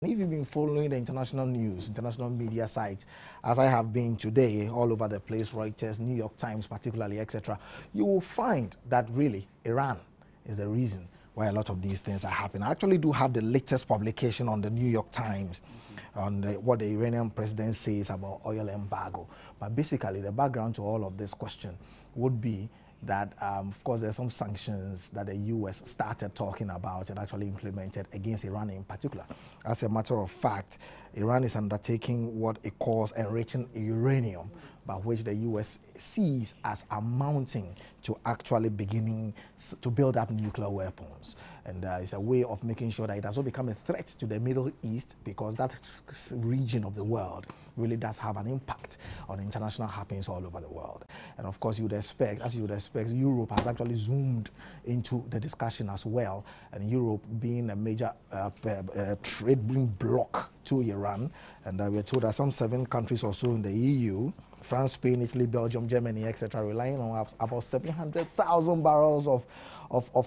If you've been following the international news, international media sites, as I have been today, all over the place, Reuters, New York Times particularly, etc., you will find that really Iran is the reason why a lot of these things are happening. I actually do have the latest publication on the New York Times on what the Iranian president says about oil embargo. But basically, the background to all of this question would be that, of course, there's some sanctions that the U.S. started talking about and actually implemented against Iran in particular. As a matter of fact, Iran is undertaking what it calls enriching uranium, by which the U.S. sees as amounting to actually beginning to build up nuclear weapons. And it's a way of making sure that it does not become a threat to the Middle East, because that region of the world really does have an impact on international happenings all over the world. And of course, you would expect, as you would expect, Europe has actually zoomed into the discussion as well. And Europe being a major trading bloc to Iran. And we're told that some 7 countries or so in the EU, France, Spain, Italy, Belgium, Germany, etc., relying on about 700,000 barrels of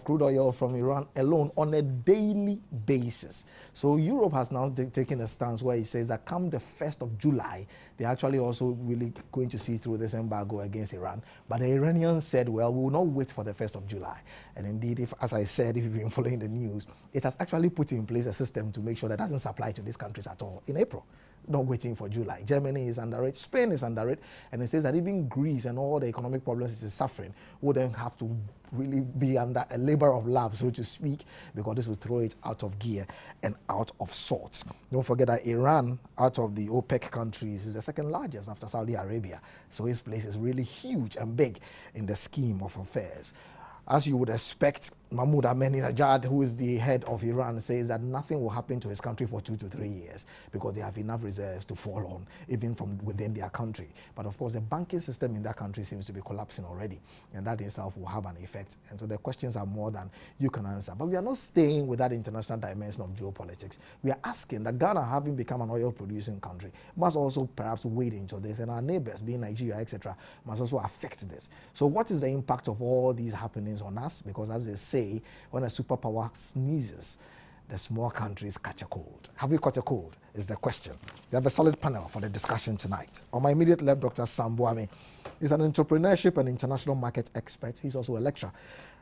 crude oil from Iran alone on a daily basis. So Europe has now taken a stance where it says that come the 1st of July, they're actually also really going to see through this embargo against Iran. But the Iranians said, well, we will not wait for the 1st of July. And indeed, if, as I said, if you've been following the news, it has actually put in place a system to make sure that it doesn't supply to these countries at all in April. Not waiting for July. Germany is under it, Spain is under it, and it says that even Greece and all the economic problems it is suffering wouldn't have to really be under a labor of love, so to speak, because this will throw it out of gear and out of sorts. Don't forget that Iran, out of the OPEC countries, is the 2nd largest after Saudi Arabia. So his place is really huge and big in the scheme of affairs. As you would expect, Mahmoud Ahmadinejad, who is the head of Iran, says that nothing will happen to his country for 2 to 3 years because they have enough reserves to fall on, even from within their country. But of course, the banking system in that country seems to be collapsing already, and that itself will have an effect. And so the questions are more than you can answer. But we are not staying with that international dimension of geopolitics. We are asking that Ghana, having become an oil-producing country, must also perhaps wade into this, and our neighbors, being Nigeria, etc., must also affect this. So what is the impact of all these happenings on us? Because as they say, when a superpower sneezes, the small countries catch a cold. Have we caught a cold is the question. We have a solid panel for the discussion tonight. On my immediate left, Dr. Sam Boame is an entrepreneurship and international market expert. He's also a lecturer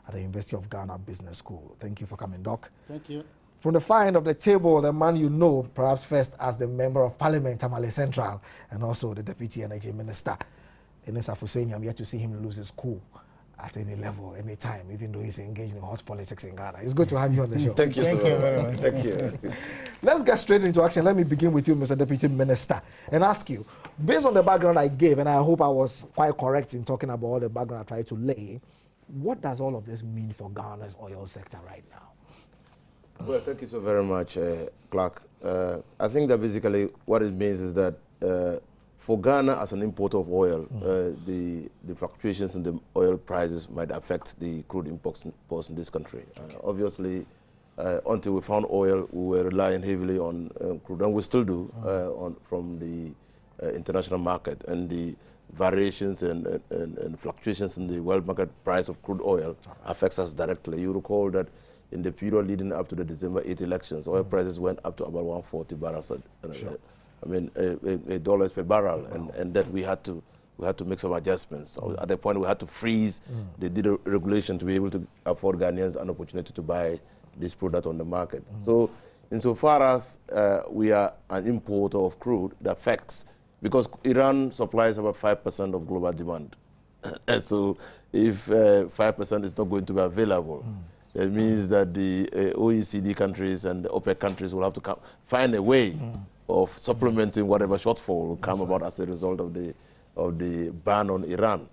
at the University of Ghana Business School. Thank you for coming, Doc. Thank you. From the far end of the table, the man you know, perhaps first as the Member of Parliament, Tamale Central, and also the Deputy Energy Minister, Enes Afuseni. I'm yet to see him lose his cool at any level, any time, even though he's engaged in hot politics in Ghana. It's good to have you on the show. Thank you so very much. Thank you. Let's get straight into action. Let me begin with you, Mr. Deputy Minister, and ask you, based on the background I gave, and I hope I was quite correct in talking about all the background I tried to lay, what does all of this mean for Ghana's oil sector right now? Well, thank you so very much, Clark. I think that basically what it means is that for Ghana as an importer of oil, the fluctuations in the oil prices might affect the crude imports in this country. Obviously, until we found oil, we were relying heavily on crude, and we still do, from the international market. And the variations and fluctuations in the world market price of crude oil affects us directly. You recall that in the period leading up to the December 8 elections, oil prices went up to about 140 barrels. $1 per barrel, and that we had to make some adjustments. So at the point we had to freeze the regulation to be able to afford Ghanaians an opportunity to buy this product on the market. So insofar as we are an importer of crude, that affects, because Iran supplies about 5% of global demand. And so if 5% is not going to be available, it means that the OECD countries and the OPEC countries will have to find a way of supplementing whatever shortfall will come about as a result of the ban on Iran.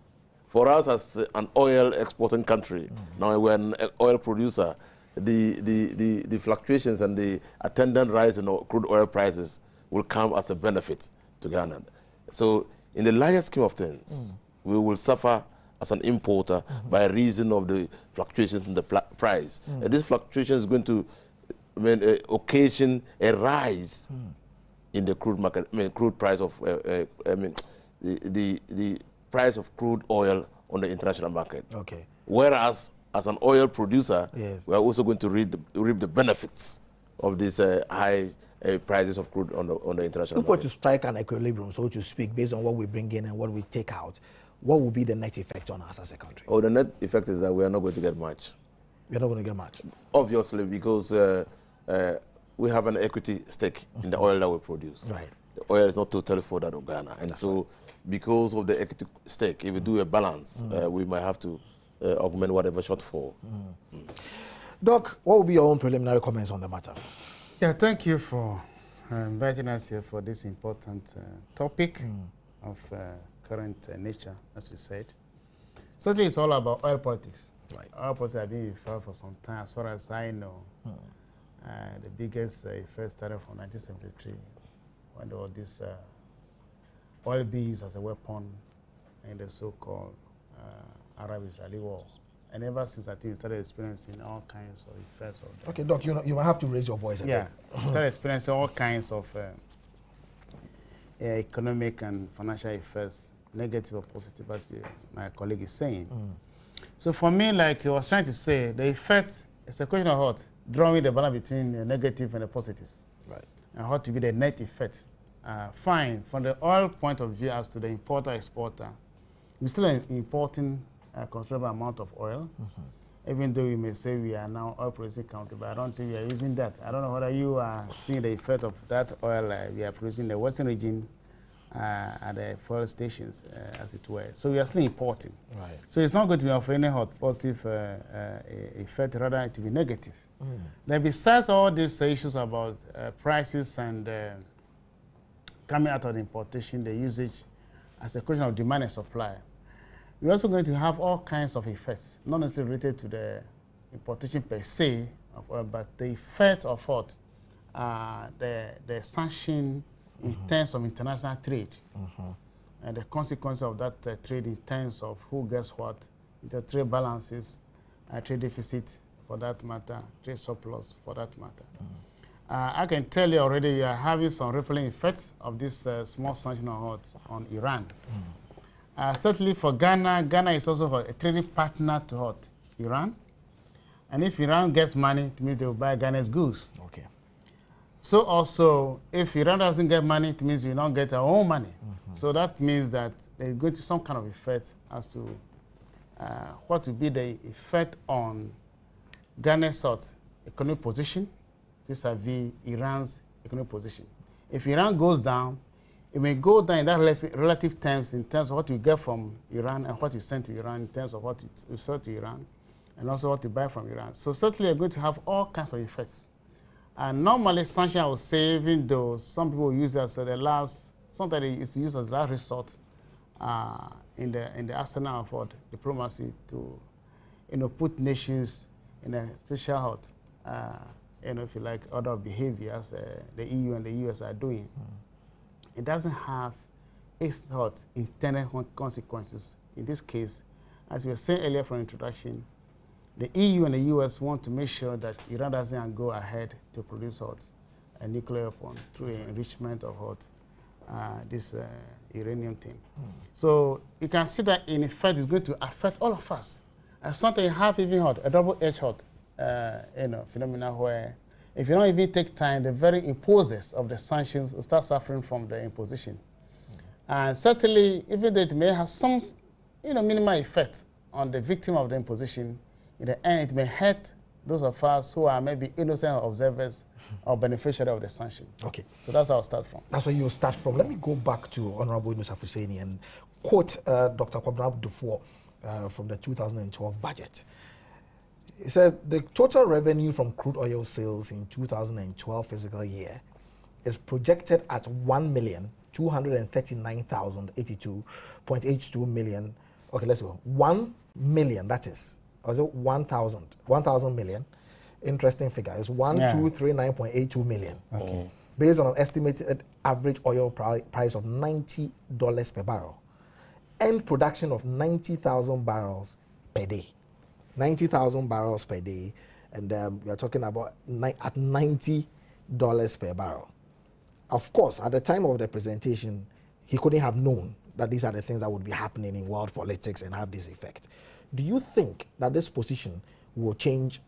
For us as an oil exporting country, now we're an oil producer, the fluctuations and the attendant rise in crude oil prices will come as a benefit to Ghana. So in the larger scheme of things, we will suffer as an importer by reason of the fluctuations in the price. And this fluctuation is going to occasion a rise in the crude market, crude price of, the price of crude oil on the international market. Okay. Whereas, as an oil producer, yes, we are also going to reap the benefits of this high prices of crude on the international If we're market. to strike an equilibrium, so to speak, based on what we bring in and what we take out, what will be the net effect on us as a country? Oh, the net effect is that we are not going to get much. We're not going to get much. Obviously, because we have an equity stake in the oil that we produce. Right. The oil is not totally for that of Ghana. And so, because of the equity stake, if we do a balance, we might have to augment whatever shortfall. Doc, what will be your own preliminary comments on the matter? Yeah, thank you for inviting us here for this important topic of current nature, as you said. Certainly, it's all about oil politics. Right. Oil politics have been referred for some time. As far as I know, the biggest effect started from 1973, when there was this oil being used as a weapon in the so-called Arab-Israeli war. And ever since, I think we started experiencing all kinds of effects of that. Okay, Doc, you might have to raise your voice a bit. We started experiencing all kinds of economic and financial effects, negative or positive, as my colleague is saying. So for me, like I was trying to say, the effect is a question of what? Drawing the balance between the negative and the positives. Right. And how to be the net effect. Fine, from the oil point of view as to the importer-exporter, we're still importing a considerable amount of oil, even though we may say we are now oil-producing country, but I don't think we are using that. I don't know whether you are seeing the effect of that oil we are producing in the western region at the fuel stations, as it were. So we are still importing. Right. So it's not going to be of any positive effect, rather it will be negative. Then besides all these issues about prices and coming out of the importation, the usage, as a question of demand and supply, we're also going to have all kinds of effects, not necessarily related to the importation per se of oil, but the effect of what? The sanction in terms of international trade, and the consequence of that trade in terms of who gets what, the trade balances, trade deficit for that matter, trade surplus for that matter. I can tell you already we are having some rippling effects of this small sanction on Iran. Certainly for Ghana, Ghana is also a trading partner to what? Iran. And if Iran gets money, it means they will buy Ghana's goods. Okay. So also, if Iran doesn't get money, it means we don't get our own money. So that means that there's going to be some kind of effect as to what will be the effect on Ghana's economic position vis-a-vis Iran's economic position. If Iran goes down, it may go down in that relative terms, in terms of what you get from Iran and what you send to Iran, in terms of what you sell to Iran, and also what you buy from Iran. So certainly you're going to have all kinds of effects. And normally sanction, I would say, even though some people use it as the last, sometimes it's used as last resort in the arsenal of what? Diplomacy to, put nations in a special if you like, order of behavior as the EU and the US are doing. It doesn't have its internal consequences. In this case, as we were saying earlier from introduction, the EU and the US want to make sure that Iran doesn't go ahead to produce a nuclear weapon through enrichment of this uranium thing. So you can see that in effect it's going to affect all of us. And something have even a double-edged phenomenon where if you don't even take time, the very imposers of the sanctions will start suffering from the imposition. And certainly, even though it may have some minimal effect on the victim of the imposition, in the end, it may hurt those of us who are maybe innocent observers or beneficiaries of the sanction. Okay. So that's how I'll start from. That's where you start from. Let me go back to Honorable Yunus Afuseni and quote Dr. Kwabena Duffuor from the 2012 budget. It says the total revenue from crude oil sales in 2012 fiscal year is projected at 1,239,082.82 million. Okay, let's go. 1 million, that is. Or is it 1,000? 1,000 million. Interesting figure. It's 1,239.82 million. Okay. Based on an estimated average oil price of $90 per barrel. And production of 90,000 barrels per day. 90,000 barrels per day, and we are talking about at $90 per barrel. Of course, at the time of the presentation, he couldn't have known that these are the things that would be happening in world politics and have this effect. Do you think that this position will change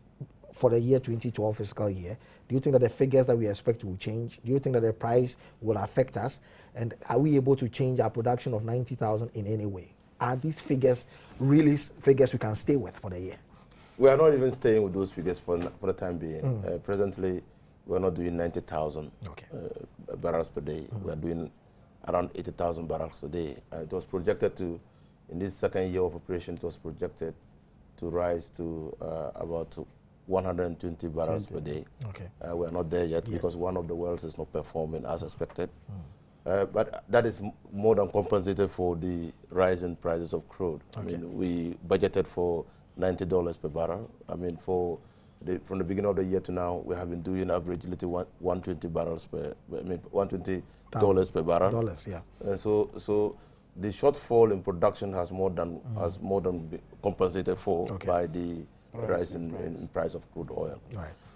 for the year 2012 fiscal year? Do you think that the figures that we expect will change? Do you think that the price will affect us? And are we able to change our production of 90,000 in any way? Are these figures really figures we can stay with for the year? We are not even staying with those figures for the time being. Presently, we are not doing 90,000 barrels per day. We are doing around 80,000 barrels a day. It was projected to, in this second year of operation, it was projected to rise to about 120 barrels per day. We are not there yet because one of the wells is not performing as expected. But that is more than compensated for the rise in prices of crude. I mean, we budgeted for $90 per barrel. I mean, from the beginning of the year to now, we have been doing averagely 120 barrels per, I mean, $120 per barrel. And so the shortfall in production has more than been compensated for by the rise in price of crude oil.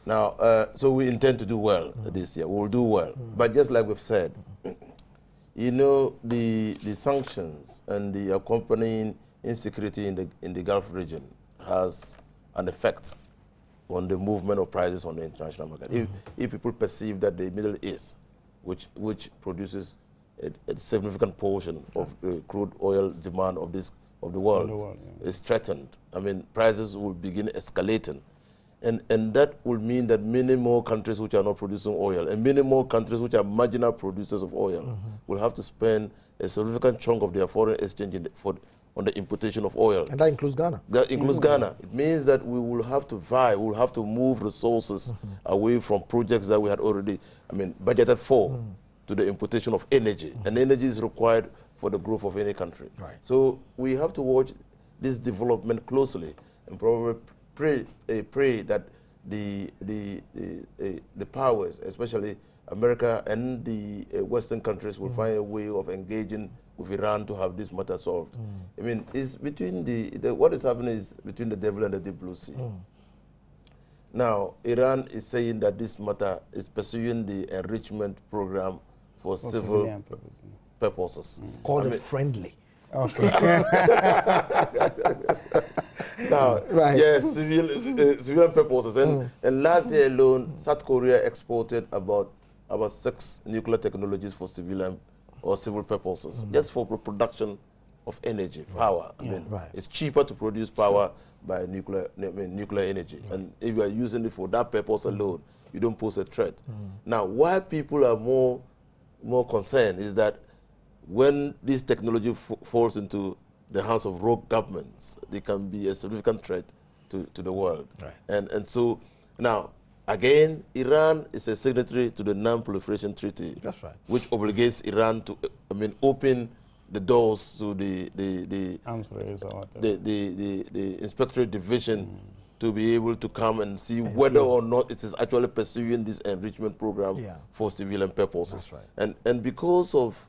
Now, so we intend to do well this year. We will do well. But just like we've said, you know, the sanctions and the accompanying insecurity in the Gulf region has an effect on the movement of prices on the international market. If people perceive that the Middle East, which produces a significant portion of the crude oil demand of the world, is threatened, I mean, prices will begin escalating. And that will mean that many more countries which are not producing oil and many more countries which are marginal producers of oil will have to spend a significant chunk of their foreign exchange on the importation of oil. And that includes Ghana. That includes Ghana. It means that we will have to vie, we will have to move resources away from projects that we had already, I mean, budgeted for to the importation of energy. And energy is required for the growth of any country. So we have to watch this development closely and probably pray that the powers, especially America and the Western countries, will find a way of engaging with Iran to have this matter solved. I mean, it's between what is happening is between the devil and the deep blue sea. Now, Iran is saying that this matter is pursuing the enrichment program for civil purposes. Call it friendly. Now, yes, civilian purposes. And last year alone, South Korea exported about 6 nuclear technologies for civilian or civil purposes, just for production of energy, power. I mean, it's cheaper to produce power by nuclear energy. And if you are using it for that purpose alone, you don't pose a threat. Now, why people are more concerned is that when this technology falls into the hands of rogue governments, they can be a significant threat to the world. And so now, again, Iran is a signatory to the Non-Proliferation Treaty, which obligates Iran to, I mean, open the doors to the arms race or whatever. the inspectorate division to be able to come and see whether or not it is actually pursuing this enrichment program for civilian purposes. And because of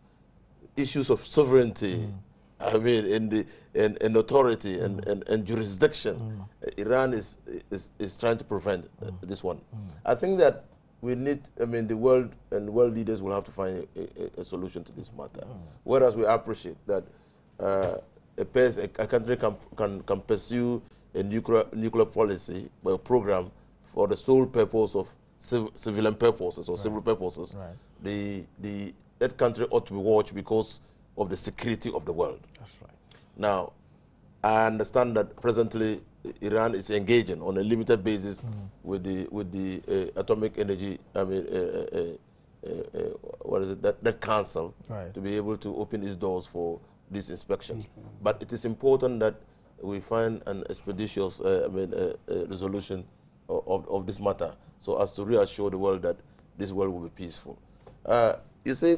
issues of sovereignty, I mean, in authority and jurisdiction, Iran is trying to prevent this one. I think that we need, I mean, the world and world leaders will have to find a solution to this matter. Whereas we appreciate that a country can pursue a nuclear policy or program for the sole purpose of civilian purposes or civil purposes, that country ought to be watched because of the security of the world. Now, I understand that presently Iran is engaging on a limited basis with the atomic energy, I mean, what is it, that council to be able to open its doors for this inspection. But it is important that we find an expeditious resolution of this matter so as to reassure the world that this world will be peaceful. You see,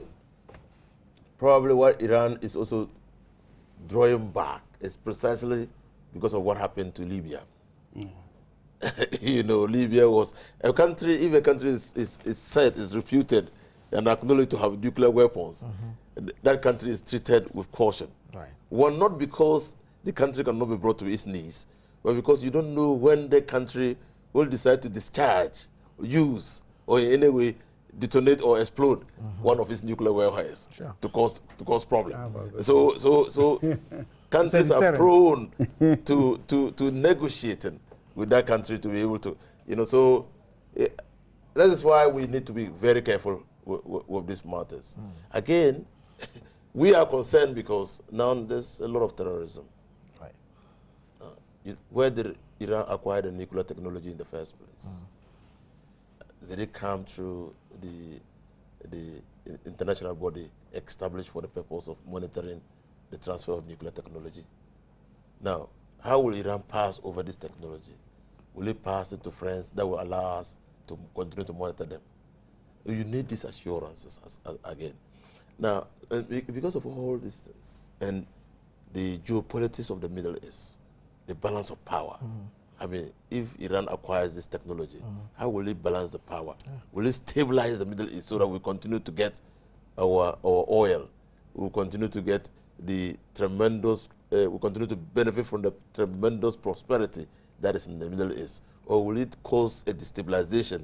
probably why Iran is also drawing back is precisely because of what happened to Libya. You know, Libya was a country, if a country is reputed and acknowledged to have nuclear weapons, that country is treated with caution. One, not because the country cannot be brought to its knees, but because you don't know when the country will decide to discharge, use, or in any way detonate or explode one of its nuclear warheads to cause problems. So countries are prone to negotiating with that country to be able to. You know, so that is why we need to be very careful with these matters. Again, we are concerned because now there's a lot of terrorism. Right. Where did Iran acquire the nuclear technology in the first place? Did it come through the international body established for the purpose of monitoring the transfer of nuclear technology? Now, how will Iran pass over this technology? Will it pass it to friends that will allow us to continue to monitor them? You need these assurances again. Now, because of all these things and the geopolitics of the Middle East, the balance of power, I mean, if Iran acquires this technology, how will it balance the power? Will it stabilize the Middle East so that we continue to get our oil? We'll continue to get the tremendous, we'll continue to benefit from the tremendous prosperity that is in the Middle East? Or will it cause a destabilization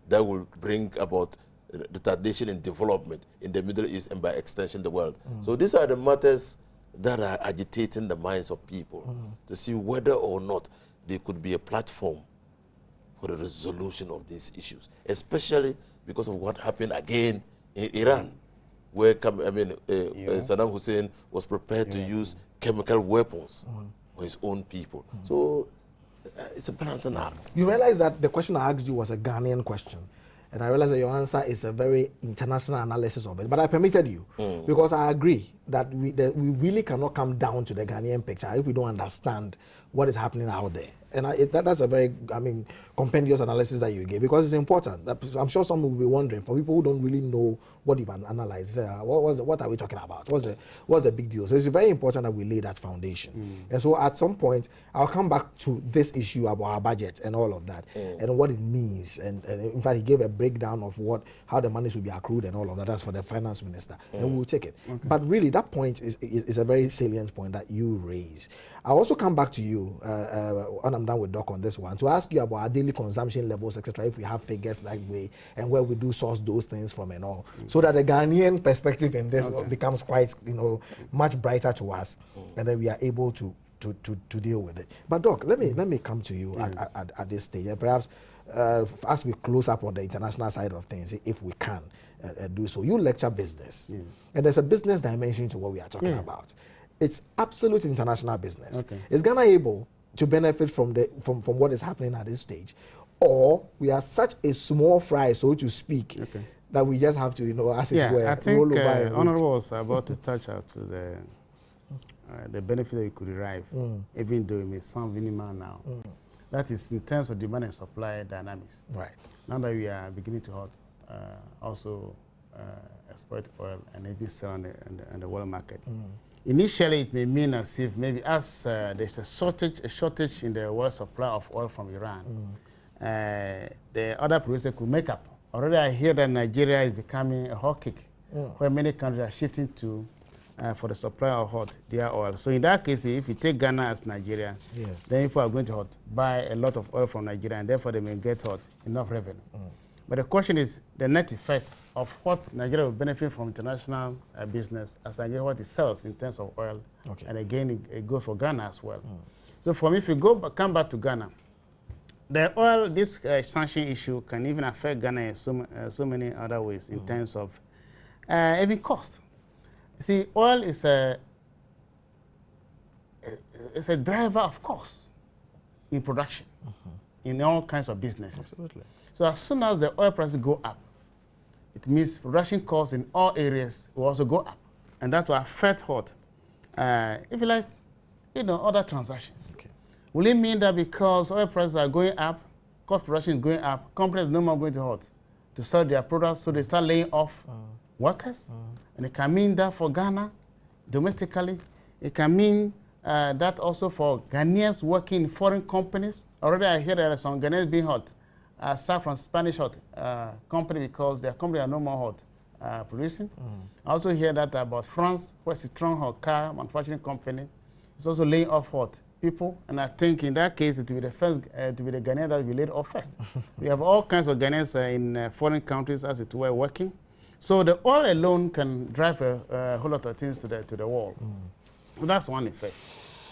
that will bring about retardation in development in the Middle East and by extension the world? So these are the matters that are agitating the minds of people to see whether or not there could be a platform for the resolution of these issues, especially because of what happened again in Iran, where Saddam Hussein was prepared to use chemical weapons on his own people. So it's a balancing act. You realize that the question I asked you was a Ghanaian question, and I realize that your answer is a very international analysis of it. But I permitted you because I agree that we really cannot come down to the Ghanaian picture if we don't understand what is happening out there. And that's a very, compendious analysis that you gave, because it's important. I'm sure some will be wondering, for people who don't really know what you've analyzed, what are we talking about? What's the big deal? So it's very important that we lay that foundation. And so at some point, I'll come back to this issue about our budget and all of that, and what it means. And in fact, he gave a breakdown of how the money should be accrued and all of that. That's for the finance minister, and we'll take it. Okay. But really, that point is a very salient point that you raise. I'll also come back to you when I'm done with Doc on this one to ask you about our daily consumption levels, etc. If we have figures that way, and where we do source those things from and all, so that the Ghanaian perspective in this becomes quite, much brighter to us, and then we are able to deal with it. But Doc, let me come to you at this stage, and perhaps as we close up on the international side of things, if we can do so. You lecture business, and there's a business dimension to what we are talking about. It's absolute international business. Okay. Is Ghana able to benefit from what is happening at this stage, or we are such a small fry, so to speak, that we just have to, as it were, I think Honorable was about to touch out to the benefit that you could derive, even though it may sound minimal now. That is in terms of demand and supply dynamics. Right. Now that we are beginning to also export oil and even sell on the world market. Initially, it may mean as if maybe as there's a shortage in the world supply of oil from Iran, the other producers could make up. Already I hear that Nigeria is becoming a hot cake, where many countries are shifting to for the supply of their oil. So in that case, if you take Ghana as Nigeria, then people are going to buy a lot of oil from Nigeria, and therefore they may get enough revenue. But the question is the net effect of what Nigeria will benefit from international business as against what it sells in terms of oil. And again, it goes for Ghana as well. So for me, if you come back to Ghana, the oil, this sanction issue can even affect Ghana in so many other ways in terms of even cost. You see, oil is a driver of cost in production, in all kinds of businesses. Absolutely. So as soon as the oil prices go up, it means production costs in all areas will also go up. And that will affect if you like, other transactions. Will it mean that because oil prices are going up, cost production is going up, companies no more going to sell their products, so they start laying off workers? And it can mean that for Ghana, domestically, it can mean that also for Ghanaians working in foreign companies. Already I hear there are some Ghanaians being sacked from Spanish company because their company are no more producing. I also hear that about France, where Citroën car manufacturing company is also laying off people, and I think in that case it will be the first to be the Ghanaians that will be laid off first. We have all kinds of Ghanaians in foreign countries, as it were, working. So the oil alone can drive a whole lot of things to the wall. So that's one effect.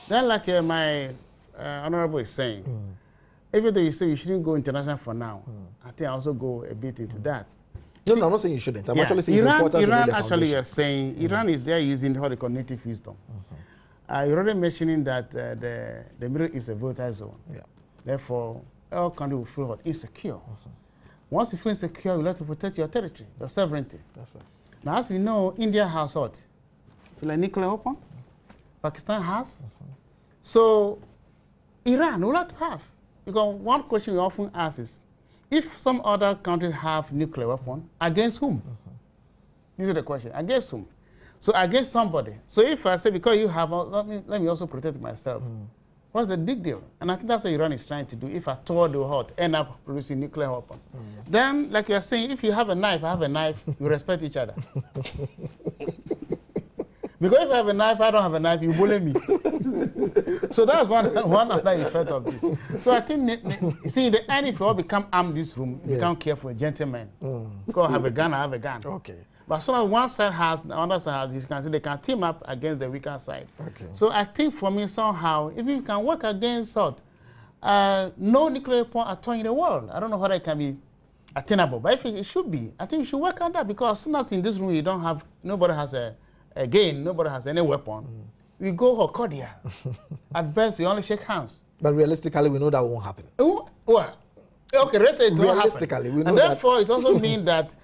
Then, like my honorable is saying, even though you say you shouldn't go international for now, I think I also go a bit into that. No, I'm not saying you shouldn't. I'm actually saying it's important Iran to lay the actually, foundation. you're saying, Iran is there using what they call native wisdom. You're already mentioning that the Middle East is a volatile zone. Yeah. Therefore, all countries will feel insecure. Once you feel insecure, you have to protect your territory, your sovereignty. That's right. Now, as we know, India has what? Like nuclear weapon. Pakistan has. So, Iran would like to have. Because one question we often ask is, if some other countries have nuclear weapon, against whom? This is the question. Against whom? So against somebody. So if I say, because you have, let me also protect myself. What's the big deal? And I think that's what Iran is trying to do. If at all they will end up producing nuclear weapon. Then, like you are saying, if you have a knife, I have a knife, you respect each other. Because if I have a knife, I don't have a knife, you bully me. So that's one other effect of this. So I think, see, in the end, if you all become armed in this room, become careful, gentlemen. Because I have a gun, I have a gun. Okay. But as soon as one side has, the other side has, you can see they can team up against the weaker side. Okay. So I think for me, somehow, if you can work against sort, no nuclear weapon at all in the world, I don't know whether it can be attainable, but if it should be, I think we should work on that, because as soon as in this room you don't have, nobody has nobody has any weapon, we go for cordial. At best, we only shake hands. But realistically, we know that won't happen. Well, okay, realistically, we know and that. therefore, it also means that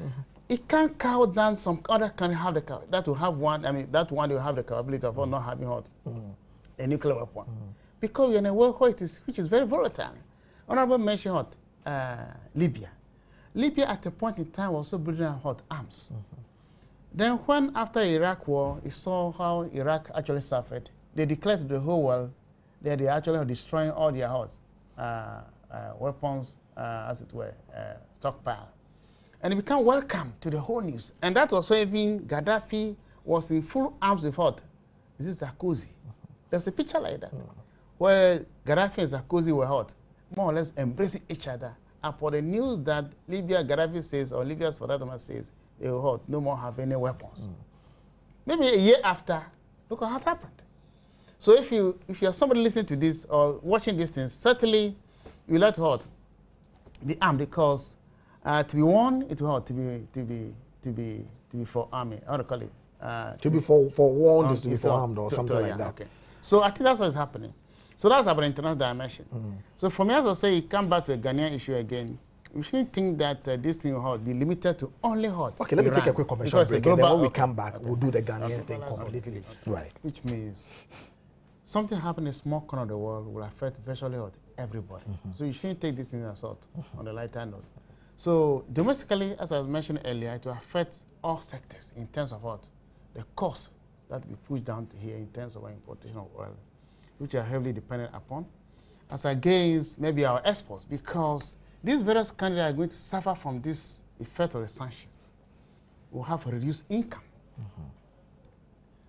it can cow down some other can have that will have one. I mean, that one will have the capability of not having a nuclear weapon, because we're in a world which is very volatile. Honorable mentioned Libya. Libya at a point in time was also building arms. Then when after Iraq war, you saw how Iraq actually suffered. They declared to the whole world that they actually are destroying all their weapons, as it were, stockpile. And it became welcome to the whole news. And that was when even Gaddafi was in full arms with what? This is Sarkozy. There's a picture like that, where Gaddafi and Sarkozy were more or less embracing each other. And for the news that Libya, Gaddafi says, or Libya's for that matter says, they will no more have any weapons. Maybe a year after, look at what happened. So if you're somebody listening to this or watching these things, certainly you will have to be armed, because to be won, it will have to be for army. How do you call it? To be forewarned is to be forearmed or something like that. Okay. So I think that's what is happening. So that's about the international dimension. So for me, as I say, come back to the Ghanaian issue again. We shouldn't think that this thing will be limited to only Okay, let me take a quick commercial break, and then when we come back, we'll do the Ghanaian thing completely. Right. Which means something happening in a small corner of the world will affect virtually everybody. So you shouldn't take this in assault on the lighter note. So domestically, as I was mentioned earlier, it will affect all sectors in terms of the cost that we push down to here in terms of our importation of oil, which are heavily dependent upon, as against maybe our exports, because these various countries are going to suffer from this effect of the sanctions. Will have a reduced income.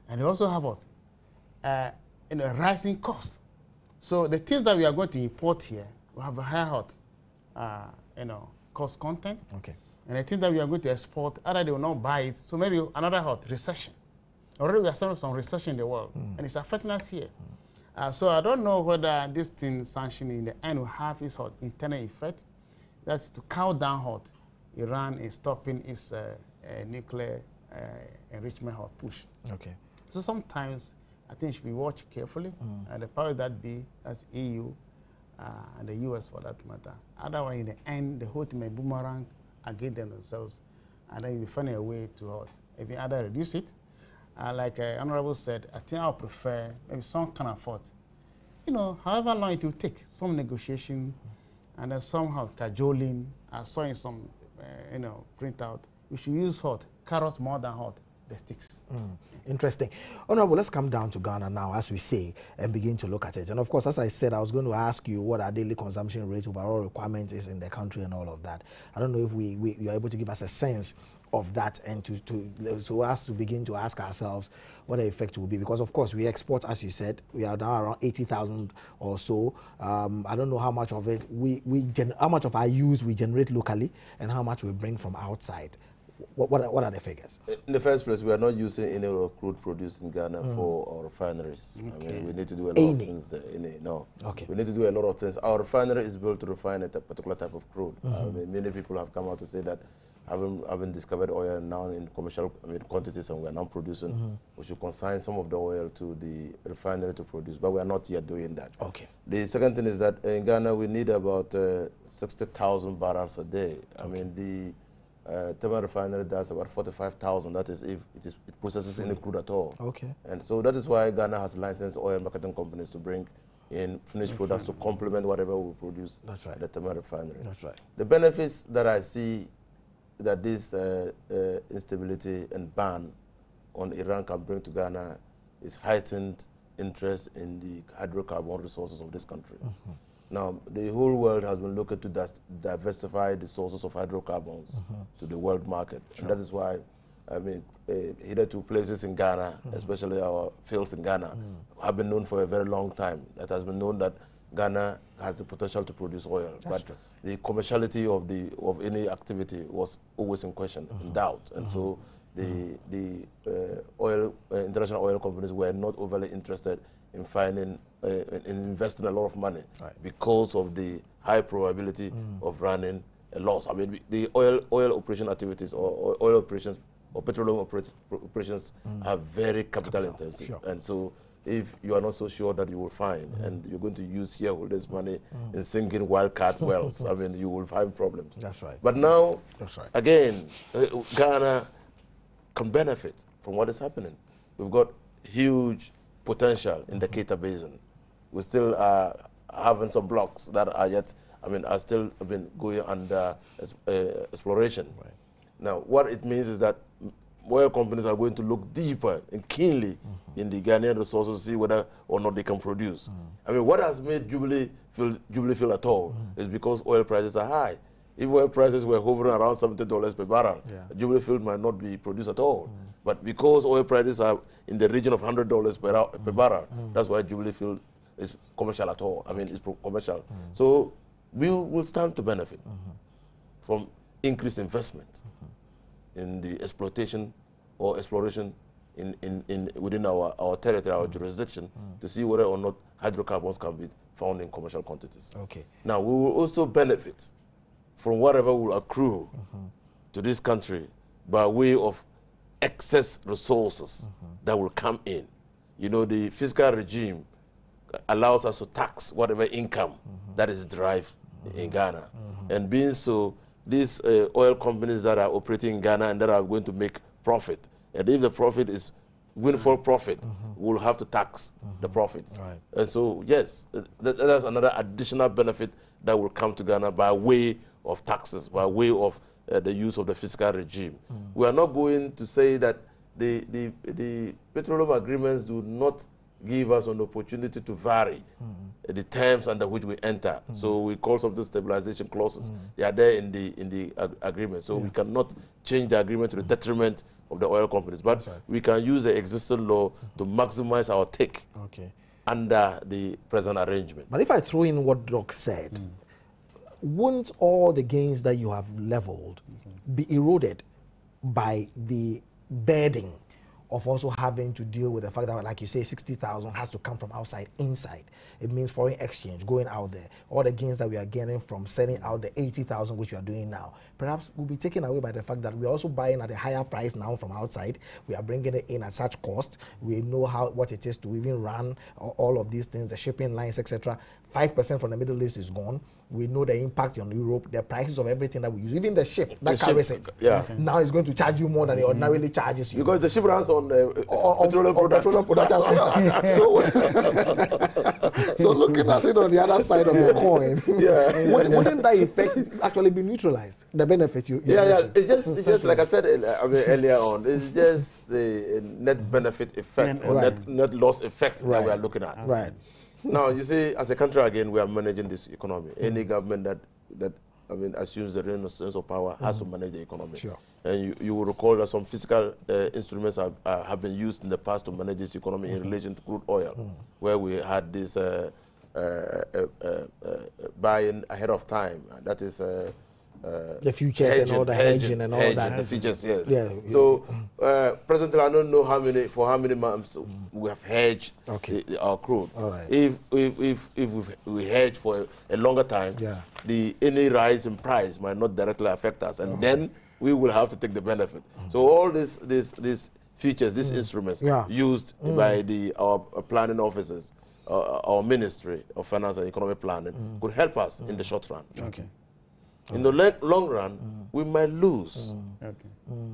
And they also have rising costs. So the things that we are going to import here will have a higher cost content. Okay. And the things that we are going to export, either they will not buy it. So maybe another recession. Already we are seeing some recession in the world, and it's affecting us here. So I don't know whether this thing sanctioning in the end will have its internal effect. That's to cow down Iran is stopping its nuclear enrichment push. Okay. So sometimes I think it should be watched carefully. The powers that be, that's EU and the US for that matter. Otherwise, in the end, the whole thing may boomerang against themselves, and then you find a way to maybe either reduce it. Like Honorable said, I think I'll prefer maybe some kind of however long it will take, some negotiation, and then somehow cajoling. I saw in some, printout, we should use carrots more than the sticks. Interesting. Honorable, let's come down to Ghana now, as we say, and begin to look at it. And of course, as I said, I was going to ask you what our daily consumption rate, overall requirement is in the country and all of that. I don't know if you are able to give us a sense of that, and so as to begin to ask ourselves what the effect will be, because of course we export, as you said, we are now around 80,000 or so. I don't know how much of it how much of our use we generate locally and how much we bring from outside. What are the figures? In the first place, we are not using any of the crude produced in Ghana for our refineries. I mean, we need to do a lot of things there. No. Okay. We need to do a lot of things. Our refinery is built to refine a particular type of crude. I mean, many people have come out to say that having discovered oil now in commercial quantities and we are now producing, we should consign some of the oil to the refinery to produce, but we are not yet doing that. Okay. The second thing is that in Ghana we need about 60,000 barrels a day. I mean, the Tema refinery does about 45,000. That is if it processes any crude at all. Okay. And so that is why Ghana has licensed oil marketing companies to bring in finished products to complement whatever we produce. That's right. At the Tema refinery. That's right. The benefits that I see that this instability and ban on Iran can bring to Ghana is heightened interest in the hydrocarbon resources of this country. Now, the whole world has been looking to diversify the sources of hydrocarbons to the world market. And that is why, I mean, hitherto places in Ghana, especially our fields in Ghana, have been known for a very long time. It has been known that Ghana has the potential to produce oil. But the commerciality of any activity was always in question, in doubt. And so the international oil companies were not overly interested in finding, in investing a lot of money because of the high probability of running a loss. I mean, the oil operation activities or oil operations or petroleum operations are very capital intensive. Sure. And so if you are not so sure that you will find and you're going to use shareholders' money in sinking wildcat wells, I mean, you will find problems. That's right. But now, That's right. again, Ghana can benefit from what is happening. We've got huge potential in the Keita Basin. We still are having some blocks that are yet, I mean, are still been going under exploration. Right. Now, what it means is that oil companies are going to look deeper and keenly in the Ghanaian resources to see whether or not they can produce. I mean, what has made Jubilee feel at all is because oil prices are high. If oil prices were hovering around $70 per barrel, Jubilee field might not be produced at all. But because oil prices are in the region of $100 per barrel, that's why Jubilee field is commercial at all. I mean, it's commercial. So we will stand to benefit from increased investment in the exploitation or exploration within our territory, our jurisdiction, to see whether or not hydrocarbons can be found in commercial quantities. Okay. Now, we will also benefit from whatever will accrue to this country by way of excess resources that will come in. You know, the fiscal regime allows us to tax whatever income that is derived in Ghana. And being so, these oil companies that are operating in Ghana and that are going to make profit, and if the profit is windfall profit, we'll have to tax the profits. Right. And so, yes, that's another additional benefit that will come to Ghana by way of taxes, by way of the use of the fiscal regime. We are not going to say that the petroleum agreements do not give us an opportunity to vary the terms under which we enter. So we call something stabilization clauses. They are there in the agreement. So we cannot change the agreement to the detriment of the oil companies. But we can use the existing law to maximize our take under the present arrangement. But if I throw in what Doc said, won't all the gains that you have leveled be eroded by the burden of also having to deal with the fact that, like you say, 60,000 has to come from outside inside? It means foreign exchange going out there. All the gains that we are getting from selling out the 80,000, which we are doing now, perhaps will be taken away by the fact that we are also buying at a higher price now from outside. We are bringing it in at such cost. We know what it is to even run all of these things, the shipping lines, etc. 5% from the Middle East is gone. We know the impact on Europe, the prices of everything that we use, even the ship that carries it. Now it's going to charge you more than it ordinarily charges you. Because the ship runs on petroleum products. So looking at it on the other side of the coin, wouldn't that effect actually be neutralized? The benefit you It's just like I said earlier on, it's just the net benefit effect or net loss effect that we are looking at. Right. Now, you see, as a country, again, we are managing this economy. Any government that assumes the reins of power has to manage the economy. Sure. And you will recall that some fiscal instruments have been used in the past to manage this economy in relation to crude oil, where we had this buying ahead of time. That is the futures and all the hedging and all that. The futures, yes. Yeah. So presently, I don't know how many months we have hedged our crude. All right. If we hedge for a longer time, any rise in price might not directly affect us, and then we will have to take the benefit. So all these features, these instruments used by our planning officers, our Ministry of Finance and Economic Planning, could help us in the short run. Okay. In the long run, we might lose.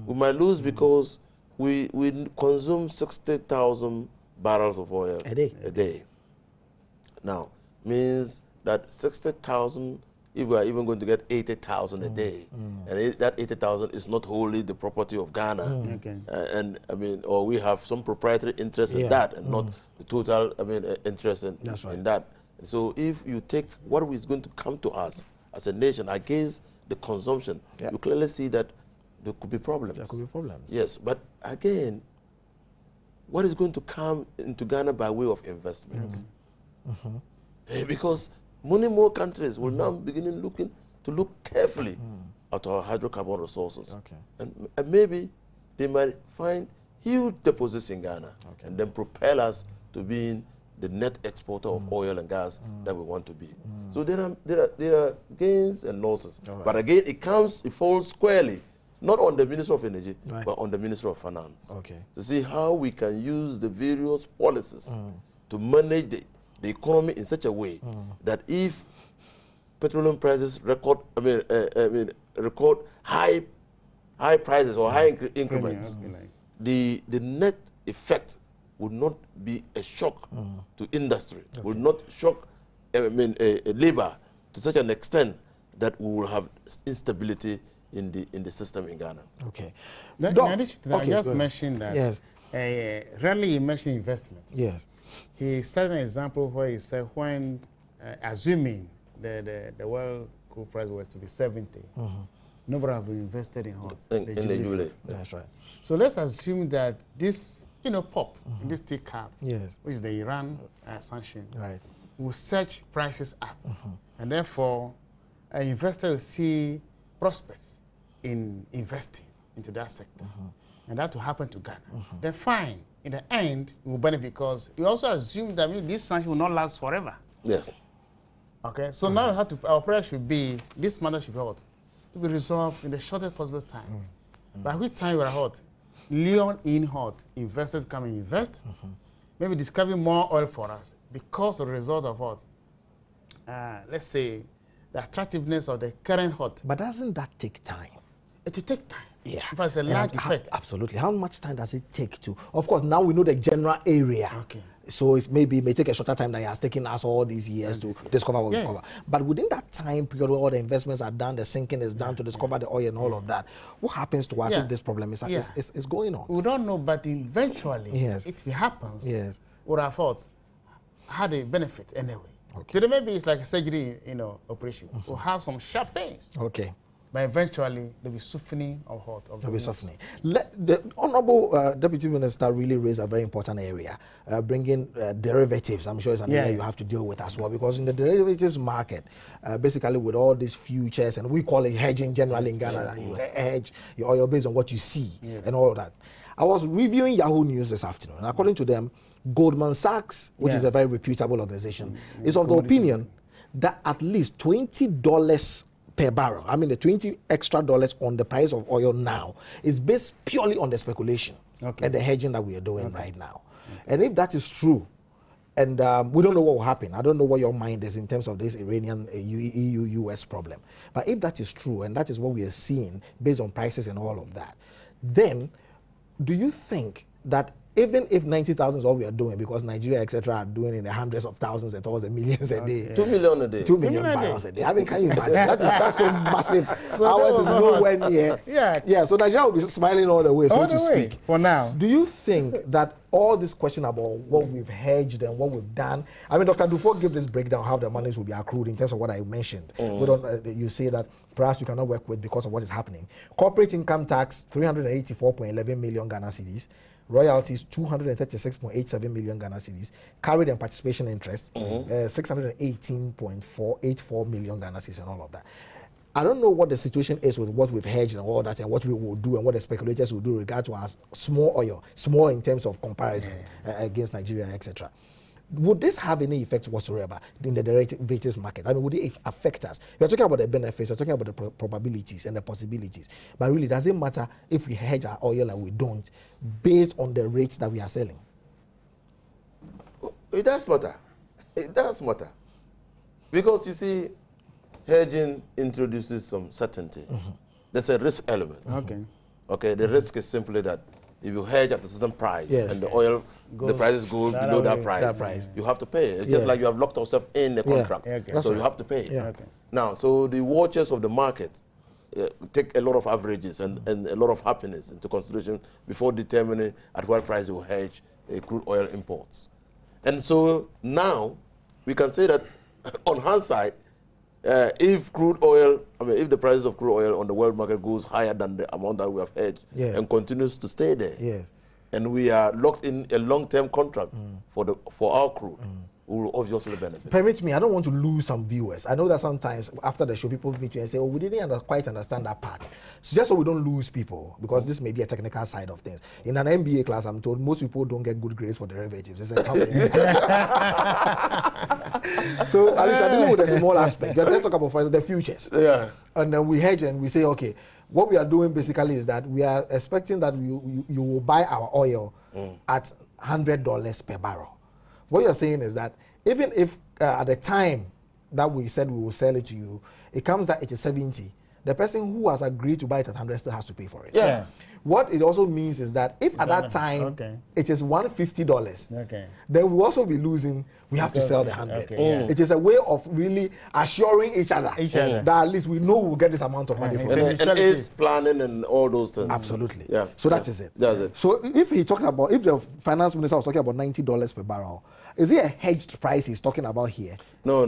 We might lose because we consume 60,000 barrels of oil a day. Now, means that 60,000, if we are even going to get 80,000 a day, and that 80,000 is not wholly the property of Ghana, and I mean, or we have some proprietary interest in that, and not the total, interest in that. So if you take what is going to come to us as a nation against the consumption, you clearly see that there could be problems. There could be problems. Yes, but again, what is going to come into Ghana by way of investments? Because many more countries will now begin to look carefully at our hydrocarbon resources. And maybe they might find huge deposits in Ghana and then propel us to being the net exporter of oil and gas that we want to be. So there are gains and losses. But again, it falls squarely, not on the Minister of Energy, but on the Minister of Finance. To see how we can use the various policies to manage the economy in such a way that if petroleum prices record high prices or high increments, the net effect would not be a shock to industry, would not shock labor to such an extent that we will have instability in the system in Ghana. In addition to that, I just mentioned that rarely you mention investment. He said an example where he said when assuming the world crude price was to be 70, nobody have been invested in hot. In the Jubilee. That's right. So let's assume that this pop in this teacup, which is the Iran sanction, will surge prices up. And therefore, an investor will see prospects in investing into that sector. And that will happen to Ghana. Then fine. In the end, we will benefit because we also assume that this sanction will not last forever. Okay, so now our prayer should be, this matter should be hot, to be resolved in the shortest possible time. By which time we are hot, Leon in hot, investors come and invest, maybe discovering more oil for us because of the result of what? Let's say, the attractiveness of the current hot. But doesn't that take time? It will take time. Yeah. In fact, it's a large effect. Absolutely. How much time does it take to? Of course, now we know the general area. So it may take a shorter time than it has taken us all these years to discover what we discover. But within that time period where all the investments are done, the sinking is done to discover the oil and all of that, what happens to us if this problem is going on? We don't know, but eventually, if it happens, what I thought had a benefit anyway. Today maybe it's like a surgery, operation. We'll have some sharp pains. But eventually, there'll be softening of hot. There'll be softening. The Honorable Deputy Minister really raised a very important area, bringing derivatives. I'm sure it's an area you have to deal with as well, because in the derivatives market, basically with all these futures, and we call it hedging generally in Ghana, you hedge your oil based on what you see and all of that. I was reviewing Yahoo News this afternoon, and according to them, Goldman Sachs, which is a very reputable organization, is of the opinion that at least $20 per barrel, I mean the $20 extra on the price of oil now, is based purely on the speculation and the hedging that we are doing right now. And if that is true, and we don't know what will happen, I don't know what your mind is in terms of this Iranian EU-US problem, but if that is true, and that is what we are seeing based on prices and all of that, then do you think that even if 90,000 is all we are doing, because Nigeria, etc., are doing in the hundreds of thousands and thousands, millions a day. 2 million a day. 2 million barrels a day. I mean, can you imagine? That's so massive. Ours is nowhere near. So Nigeria will be smiling all the way, so to speak. For now. Do you think that all this question about what we've hedged and what we've done, I mean, Dr. Dufour gave this breakdown how the monies will be accrued in terms of what I mentioned. We don't, you say that perhaps you cannot work with because of what is happening. Corporate income tax, 384.11 million Ghana cedis. Royalties, 236.87 million Ghana cedis. Carried and participation interest, 618.484 million Ghana cedis and all of that. I don't know what the situation is with what we've hedged and all that, and what we will do and what the speculators will do in regard to our small oil, small in terms of comparison against Nigeria, etc. Would this have any effect whatsoever in the derivatives market? I mean, would it affect us? We are talking about the benefits, we're talking about the probabilities and the possibilities. But really, does it matter if we hedge our oil and we don't, based on the rates that we are selling? It does matter. It does matter. Because you see, hedging introduces some certainty. There's a risk element. Okay, the risk is simply that if you hedge at a certain price and the oil, the prices go below that price, you have to pay. It's just like you have locked yourself in a contract. So you have to pay. Now, so the watchers of the market take a lot of averages and a lot of happiness into consideration before determining at what price you hedge crude oil imports. And so now we can say that on hindsight, if crude oil, if the prices of crude oil on the world market goes higher than the amount that we have hedged and continues to stay there, and we are locked in a long-term contract for our crude, we will obviously benefit. Permit me, I don't want to lose some viewers. I know that sometimes after the show, people meet me and say, oh, we didn't quite understand that part. So just so we don't lose people, because this may be a technical side of things. In an MBA class, I'm told most people don't get good grades for derivatives. It's a tough thing. So at least I'm dealing with a small aspect. Let's talk about, for instance, the futures. And then we hedge and we say, okay, what we are doing basically is that we are expecting that you will buy our oil at $100 per barrel. What you're saying is that even if at the time that we said we will sell it to you, it comes that it is 70, the person who has agreed to buy it at 100 still has to pay for it. What it also means is that if at that time it is $150, then we'll also be losing, we have to sell the 100. It is a way of really assuring each other that at least we know we'll get this amount of money for it. And is planning and all those things. Absolutely. So that is it. That's it. So if the finance minister was talking about $90 per barrel, is it a hedged price he's talking about here? No,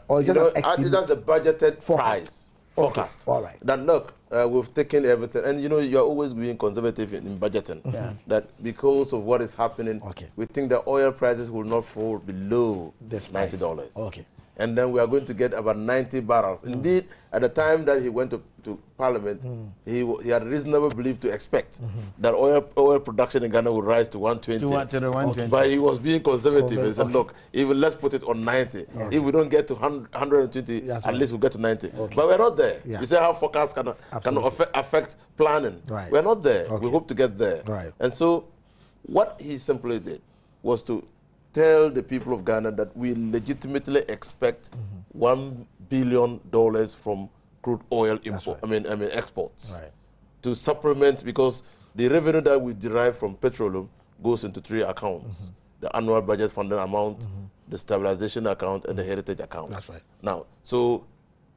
or just an that's the budgeted price. Forecast. All right. That look, we've taken everything, and you're always being conservative in budgeting. That because of what is happening, we think the oil prices will not fall below this $90. And then we are going to get about 90 barrels. Indeed, at the time that he went to Parliament, he had reasonable belief to expect that oil production in Ghana would rise to 120. But he was being conservative and said, look, even let's put it on 90. If we don't get to 120, at least we'll get to 90. But we're not there. You see how forecasts can affect planning. We're not there. We hope to get there. And so what he simply did was to tell the people of Ghana that we legitimately expect $1 billion from crude oil exports to supplement, because the revenue that we derive from petroleum goes into 3 accounts: the annual budget funding amount, the stabilization account, and the heritage account. Now, so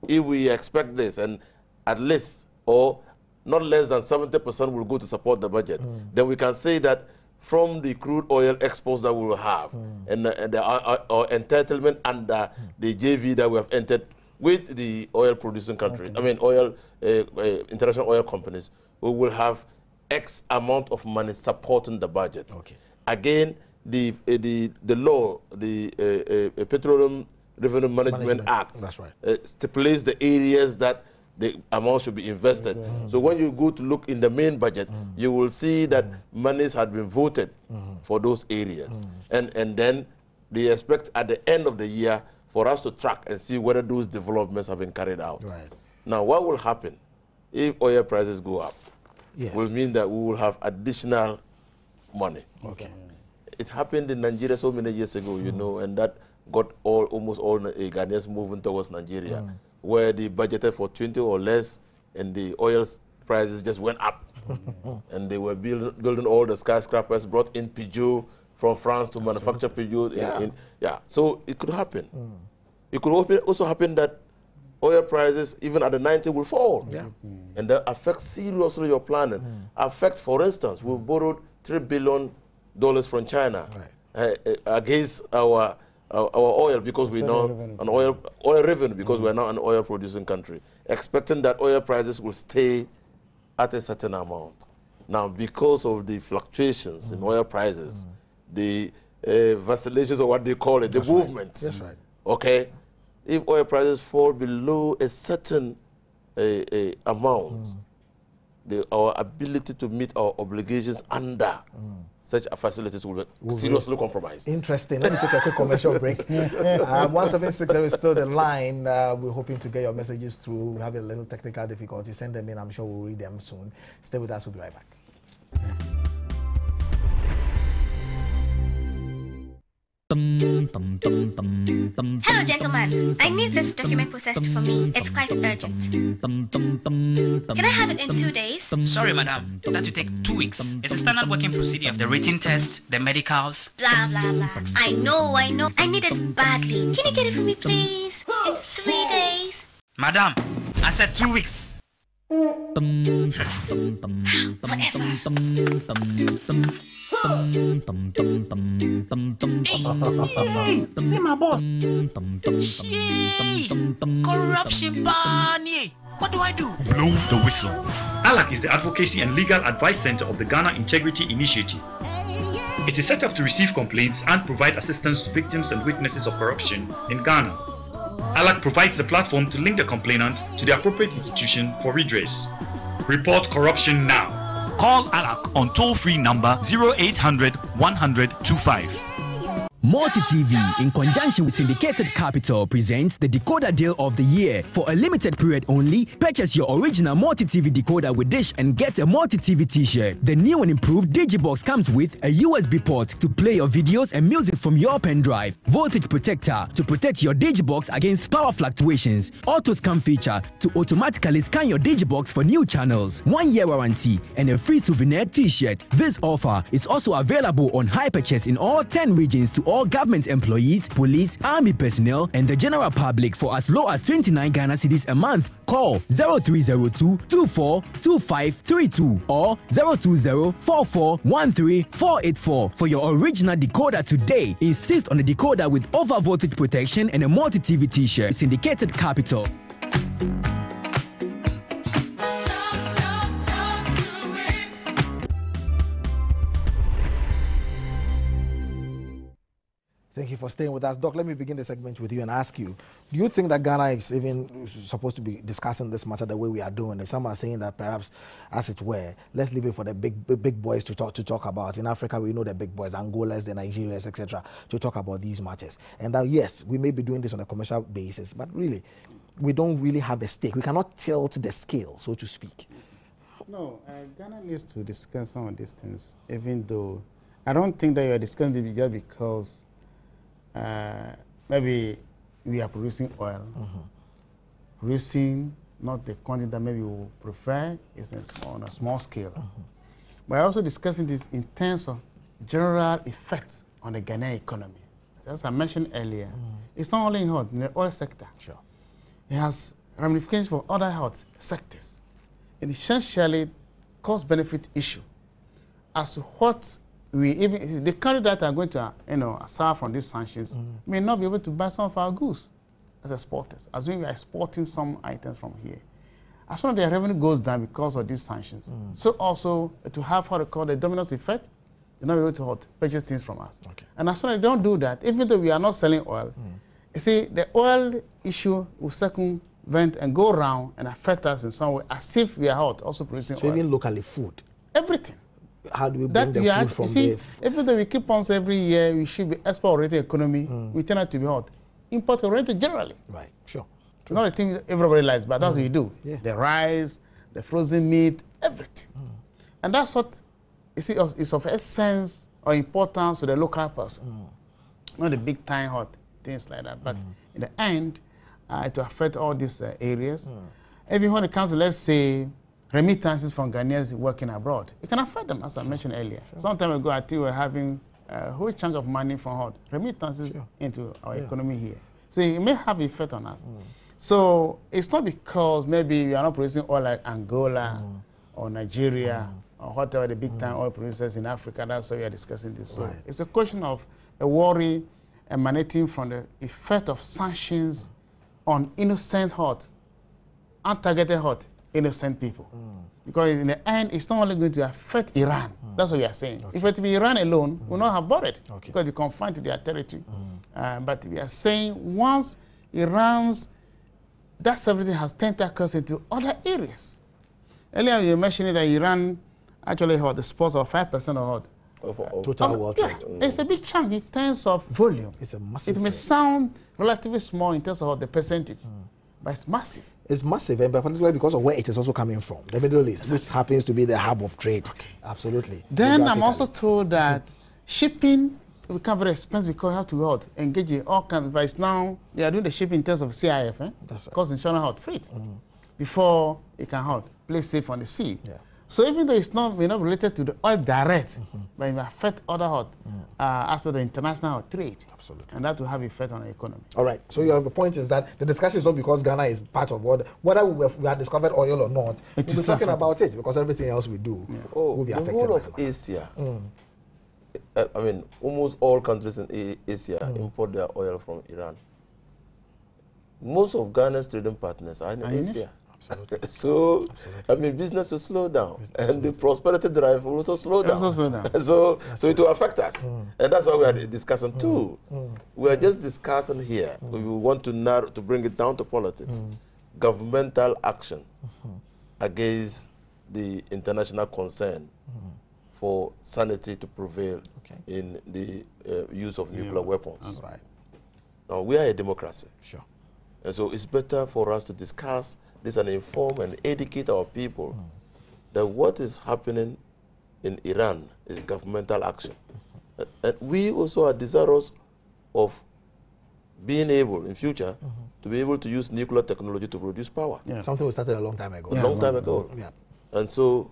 if we expect this, and at least or not less than 70% will go to support the budget, then we can say that from the crude oil exports that we will have and our entitlement under the JV that we have entered with the oil producing country, international oil companies, we will have X amount of money supporting the budget. Again, the law, the Petroleum Revenue Management Act stipulates the areas that the amount should be invested. So when you go to look in the main budget, you will see that monies had been voted for those areas. And then they expect at the end of the year for us to track and see whether those developments have been carried out. Now, what will happen if oil prices go up? Will mean that we will have additional money. It happened in Nigeria so many years ago, and that got almost all Ghanaians moving towards Nigeria, where they budgeted for 20 or less, and the oil prices just went up. And they were building all the skyscrapers, brought in Peugeot from France to manufacture Peugeot. So it could happen. It could also happen that oil prices, even at the 90, will fall. And that affects seriously your planning. For instance, we've borrowed $3 billion from China against our oil, because we're now an oil revenue, because we're now an oil producing country, expecting that oil prices will stay at a certain amount. Now, because of the fluctuations in oil prices, the vacillations, or what they call it, the movements. Okay, if oil prices fall below a certain amount, our ability to meet our obligations under such facilities will be seriously compromised. Interesting. Let me take a quick commercial break. 1760 is still the line. We're hoping to get your messages through. We have a little technical difficulty. Send them in. I'm sure we'll read them soon. Stay with us. We'll be right back. Hello, gentlemen. I need this document processed for me. It's quite urgent. Can I have it in 2 days? Sorry, madam. That will take 2 weeks. It's a standard working procedure of the written test, the medicals. Blah, blah, blah. I know. I need it badly. Can you get it for me, please? In 3 days? Madam, I said 2 weeks. Corruption, Barney. What do I do? Blow the whistle. ALAC is the Advocacy and Legal Advice Center of the Ghana Integrity Initiative. It is set up to receive complaints and provide assistance to victims and witnesses of corruption in Ghana. ALAC provides the platform to link the complainant to the appropriate institution for redress. Report corruption now. Call ALAC on toll-free number 0800 100 25. MultiTV, in conjunction with Syndicated Capital, presents the Decoder Deal of the Year. For a limited period only, purchase your original MultiTV decoder with dish and get a MultiTV t-shirt. The new and improved Digibox comes with a USB port to play your videos and music from your pen drive, voltage protector to protect your Digibox against power fluctuations, auto scan feature to automatically scan your Digibox for new channels, 1-year warranty, and a free souvenir t-shirt. This offer is also available on high purchase in all 10 regions to all government employees, police, army personnel, and the general public for as low as 29 Ghana cedis a month. Call 0302-242532 or 020-4413-484 for your original decoder today. Insist on a decoder with over voltage protection and a MultiTV t-shirt. Syndicated Capital. Thank you for staying with us. Doc, let me begin the segment with you and ask you, do you think that Ghana is even supposed to be discussing this matter the way we are doing it? Some are saying that perhaps, as it were, let's leave it for the big boys to talk about. In Africa, we know the big boys, Angolas, the Nigerians, etc., to talk about these matters. And that, yes, we may be doing this on a commercial basis, but really, we don't really have a stake. We cannot tilt the scale, so to speak. No, Ghana needs to discuss some of these things, even though I don't think that you are discussing it just because maybe we are producing oil. Producing not the quantity that maybe we would prefer, is on a small scale. We're also discussing this in terms of general effects on the Ghanaian economy. As I mentioned earlier, it's not only in the oil sector. Sure. It has ramifications for other health sectors. And essentially, cost-benefit issue as to what the countries that are going to, suffer from these sanctions may not be able to buy some of our goods as exporters, as we are exporting some items from here. As soon as their revenue goes down because of these sanctions, so also to have what they call the domino effect, they're not able to purchase things from us. Okay. And as soon as they don't do that, even though we are not selling oil, you see, the oil issue will circumvent and go around and affect us in some way, as if we are also producing oil. So even locally, food? Everything. How do we bring the food from there? Even though we keep on saying every year we should be export-oriented economy, we tend to be import-oriented generally. Right, sure. It's not a thing everybody likes, but that's what we do. Yeah. The rice, the frozen meat, everything. And that's what, you see, is of essence or importance to the local person. Not the big-time things like that. But in the end, it will affect all these areas. Even when it comes to, let's say, remittances from Ghanaians working abroad, it can affect them, as I mentioned earlier. Some time ago, I think we were having a whole chunk of money from remittances into our economy here. So it may have effect on us. So it's not because maybe we are not producing oil like Angola or Nigeria or whatever the big-time oil producers in Africa. That's why we are discussing this. So it's a question of a worry emanating from the effect of sanctions on innocent untargeted innocent people. Because in the end, it's not only going to affect Iran. That's what we are saying. If it were to be Iran alone, we'll not have bought it because we confined to their territory. But we are saying once Iran's that 17 has tentacles into other areas. Earlier you mentioned that Iran actually had the sports of 5% of total world trade. It's a big chunk in terms of volume. It's a massive It may trade. sound relatively small in terms of the percentage, but it's massive. It's massive, and particularly because of where it is also coming from, the Middle East, which happens to be the hub of trade. Absolutely. Then I'm Geographically. also told that shipping will become very expensive because you have to engage in all kinds of advice. Now they are doing the shipping in terms of CIF, That's right. because insurance freight before it can play safe on the sea. Yeah. So even though it's may not related to the oil direct, but it will affect other aspects of the international trade. Absolutely. And that will have effect on the economy. All right. So your point is that the discussion is not because Ghana is part of whether we have discovered oil or not. We'll be talking about it because everything else we do will be the affected. whole by of the matter. Asia, I mean, almost all countries in Asia import their oil from Iran. Most of Ghana's trading partners are in Asia. Absolutely. So, I mean, business will slow down, and the prosperity drive will also slow down. So it will affect us, and that's why we are discussing too. We are just discussing here. We want to bring it down to politics, governmental action against the international concern for sanity to prevail in the use of nuclear weapons. Right. Now, we are a democracy. Sure. And so it's better for us to discuss this and inform and educate our people that what is happening in Iran is governmental action. And we also are desirous of being able, in future, to be able to use nuclear technology to produce power. Yeah. Something we started a long time ago. A long time ago. Yeah. And so,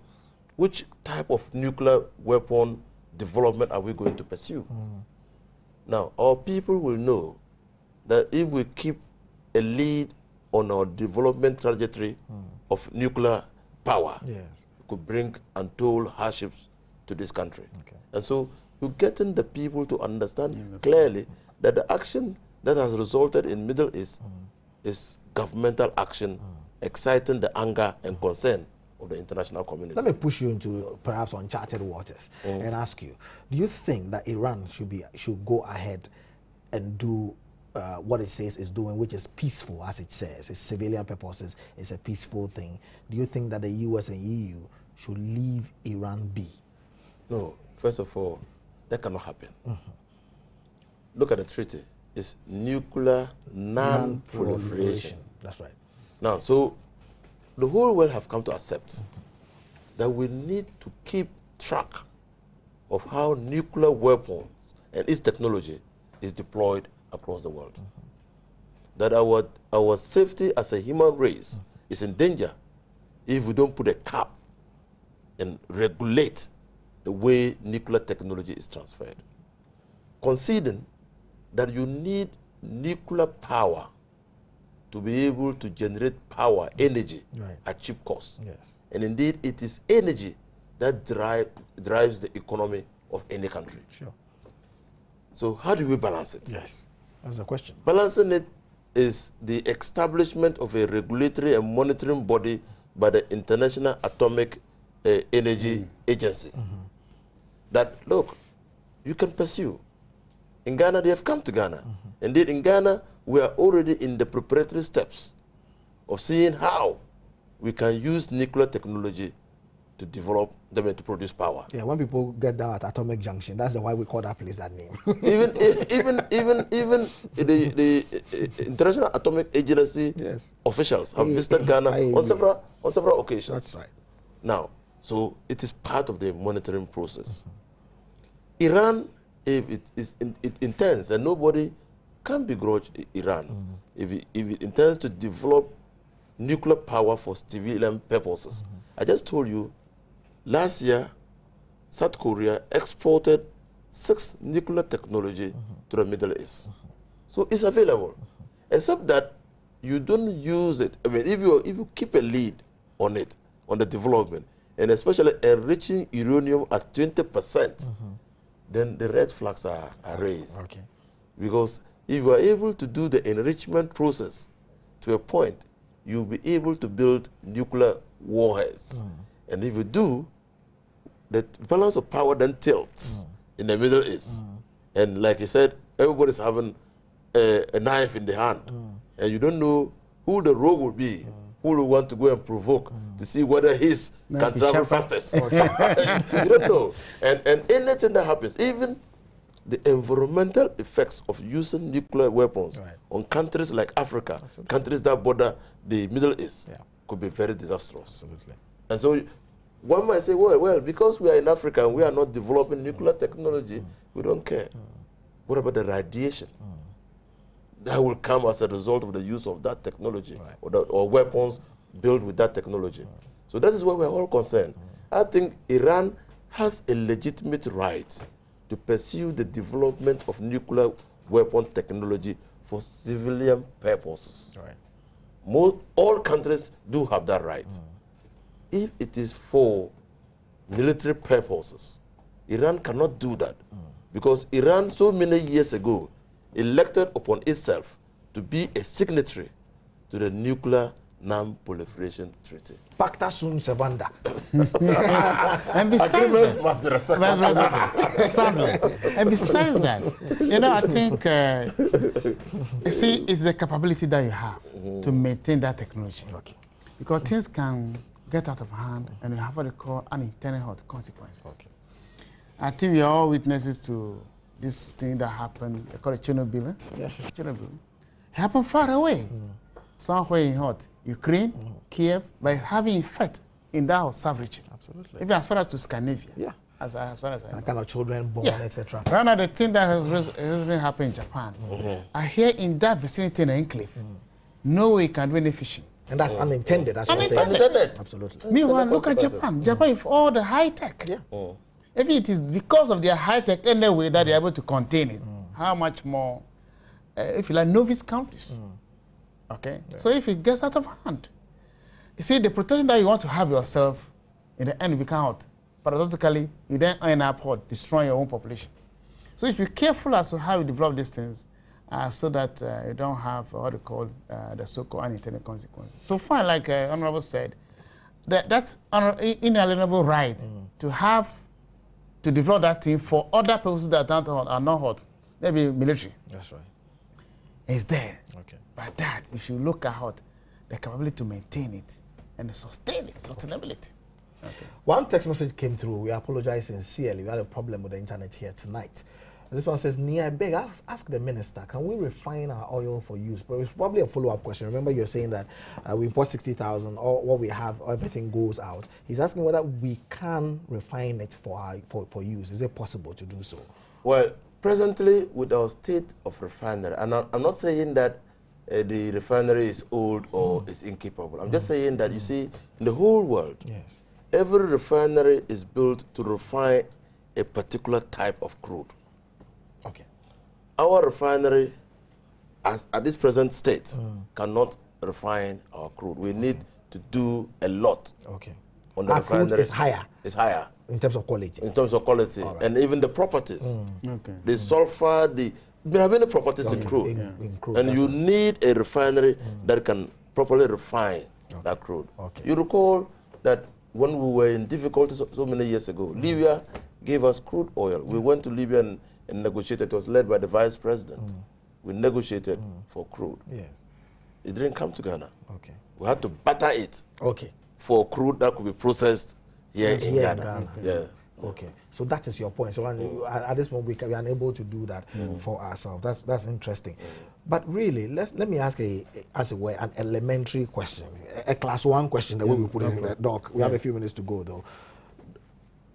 which type of nuclear weapon development are we going to pursue? Now, our people will know that if we keep a lead on our development trajectory of nuclear power, Yes. it could bring untold hardships to this country. And so, you're getting the people to understand clearly that the action that has resulted in Middle East is governmental action, exciting the anger and concern of the international community. Let me push you into perhaps uncharted waters and ask you, do you think that Iran should go ahead and do what it says it's doing, which is peaceful, as it says, it's civilian purposes, it's a peaceful thing? Do you think that the US and EU should leave Iran be? No, first of all, that cannot happen. Look at the treaty. It's nuclear non-proliferation. That's right. Now, so the whole world have come to accept that we need to keep track of how nuclear weapons and its technology is deployed across the world. That our safety as a human race is in danger if we don't put a cap and regulate the way nuclear technology is transferred. Conceding that you need nuclear power to be able to generate power, energy, at cheap cost. Yes. And indeed, it is energy that drives the economy of any country. Sure. So how do we balance it? Yes. That's the question. Balancing it is the establishment of a regulatory and monitoring body by the International Atomic Energy Agency. That, look, you can pursue. In Ghana, they have come to Ghana. Indeed, in Ghana, we are already in the preparatory steps of seeing how we can use nuclear technology to develop them and to produce power. Yeah, when people get down at Atomic Junction, that's why we call that place that name. even the International Atomic Agency officials have visited Ghana on several occasions. That's right. Now, so it is part of the monitoring process. Iran, if it intends, and nobody can begrudge Iran, if it intends to develop nuclear power for civilian purposes. I just told you, last year, South Korea exported 6 nuclear technology to the Middle East. So it's available, except that you don't use it. I mean, if you keep a lead on it, on the development, and especially enriching uranium at 20%, then the red flags are raised. Okay. Because if you are able to do the enrichment process to a point, you'll be able to build nuclear warheads. And if you do, the balance of power then tilts in the Middle East. And like I said, everybody's having a knife in the hand. And you don't know who the rogue will be, who will want to go and provoke to see whether his can travel fastest. You don't know. And anything that happens, even the environmental effects of using nuclear weapons on countries like Africa, countries that border the Middle East, could be very disastrous. Absolutely. And so one might say, well, because we are in Africa and we are not developing nuclear technology, we don't care. What about the radiation that will come as a result of the use of that technology or weapons built with that technology? So that is why we're all concerned. I think Iran has a legitimate right to pursue the development of nuclear weapon technology for civilian purposes. All countries do have that right. If it is for military purposes, Iran cannot do that. Because Iran, so many years ago, elected upon itself to be a signatory to the Nuclear Non-Proliferation Treaty. Pacta sunt servanda. And besides agreements that, must be respected. Exactly. And besides that, I think, you see, it's the capability that you have to maintain that technology. Because things can get out of hand and you have what they call unintended consequences. I think we are all witnesses to this thing that happened, they call it Chernobyl. Chernobyl. It happened far away, somewhere in Ukraine, Kiev, but having effect in that South region. Absolutely. Even as far as to Scandinavia. As far as I know. And kind of children born, etc. Right now, the thing that has recently happened in Japan, I hear in that vicinity in the enclave, no way can do any fishing. And that's unintended, as you say. Absolutely. Meanwhile, look at Japan. Japan with all the high tech. If it is because of their high tech anyway that they're able to contain it, how much more, if you like, novice countries. Okay? So if it gets out of hand, you see, the protection that you want to have yourself, in the end, you become out. Paradoxically, you then end up destroying your own population. So you should be careful as to how you develop these things so that you don't have what they call the so-called unintended consequences. So far, like Honorable said, that's inalienable right to develop that thing for other purposes that are not hot, maybe military. That's right. It's there. But that, we should look at the capability to maintain it and sustain it, sustainability. One text message came through. We apologize sincerely. We had a problem with the internet here tonight. And this one says, Nia, I beg, ask the minister, can we refine our oil for use? But it's probably a follow-up question. Remember, you're saying that we import 60,000, or what we have, everything goes out. He's asking whether we can refine it for use. Is it possible to do so? Well, presently, with our state of refinery, and I'm not saying that the refinery is old or is incapable. I'm just saying that, you see, in the whole world, every refinery is built to refine a particular type of crude. Our refinery, at this present state, cannot refine our crude. We need to do a lot on the refinery. Crude is higher. It's higher. In terms of quality. In terms of quality. And even the properties. The sulfur, there are many properties in crude. And you need a refinery that can properly refine that crude. You recall that when we were in difficulties so many years ago, Libya gave us crude oil. We went to Libya and negotiated. It was led by the vice president. We negotiated for crude. It didn't come to Ghana. We had to butter it for crude that could be processed here in Ghana. So that is your point. So at this moment, we are unable to do that for ourselves. That's interesting. But really, let me ask an elementary question, a class 1 question, the way we put it in the doc. We have a few minutes to go, though.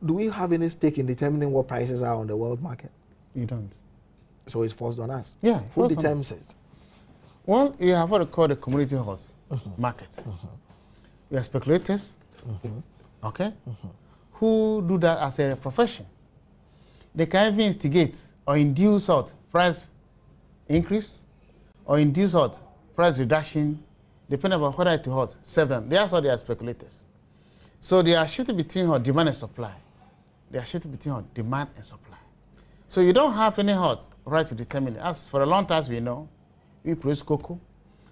Do we have any stake in determining what prices are on the world market? You don't. So it's forced on us? Yeah. Who determines it? Well, you have what they call the commodity market. You have speculators, who do that as a profession. They can even instigate or induce price increase or induce price reduction, depending on whether it serve them. That's why they are speculators. So they are shifting between demand and supply. They are shifting between demand and supply. So you don't have any right to determine it. As for a long time, we know, we produce cocoa,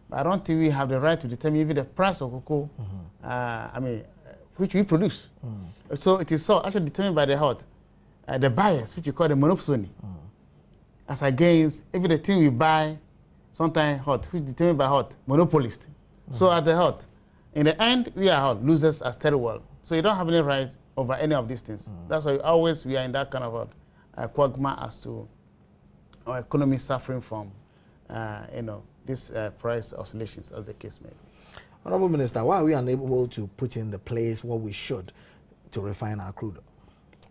but I don't think we have the right to determine even the price of cocoa, which we produce. So it is actually determined by the buyers, which you call the monopoly. As against, if the thing we buy, sometimes which is determined by monopolists. So at the heart, in the end, we are losers as well. So you don't have any right over any of these things. That's why always we are in that kind of a quagmire as to our economy suffering from, these price oscillations, as the case may be. Honorable Minister, why are we unable to put in the place what we should to refine our crude?